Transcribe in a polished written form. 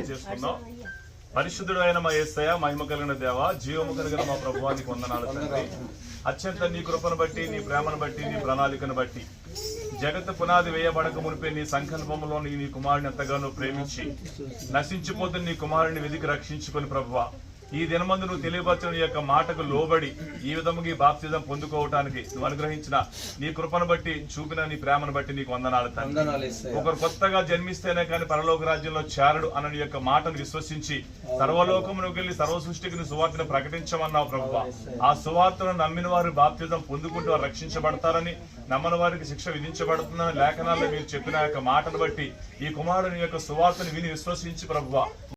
తెలియజేసుకుందాం. పరిశుద్ధుడు అయిన మా యేసయ్య, మహిమ కలిగిన దేవ, జీవము కలిగిన మా ప్రభువానికి వందనాలు తండ్రి. అత్యంత నీ కృపను బట్టి, నీ ప్రేమను బట్టి, నీ ప్రణాళికను బట్టి, జగత్తు పునాది వేయబడక మునిపే నీ సంకల్పంలో నీ కుమారుని ఎంతగానో ప్రేమించి నశించిపోతున్న నీ కుమారుని వెదికి రక్షించుకొని ప్రభువా, ఈ దినమందు నువ్వు తెలియపరచిన నీ యొక్క మాటకు లోబడి ఈ విధముగా ఈ బాప్తిజం పొందుకోవటానికి నువ్వు అనుగ్రహించిన నీ కృపను బట్టి, చూపిన నీ ప్రేమను బట్టి నీకు వందనాలు తండ్రి. ఒకరు కొత్తగా జన్మిస్తేనే కానీ పరలోక రాజ్యంలో చేరడు అన్న నీ యొక్క మాటను విశ్వసించి సర్వలోకమునకు వెళ్లి సర్వ సృష్టికి నీ సువార్తను ప్రకటించమన్నావు ప్రభువా. ఆ సువార్తను నమ్మిన వారు బాప్తిజం పొందుకుంటూ వారు రక్షించబడతారని, నమ్మని వారికి శిక్ష విధించబడుతుందని లేఖనాల్లో మీరు చెప్పిన యొక్క మాటను బట్టి ఈ కుమారుని యొక్క సువార్తను విని విశ్వసించి ప్రభువా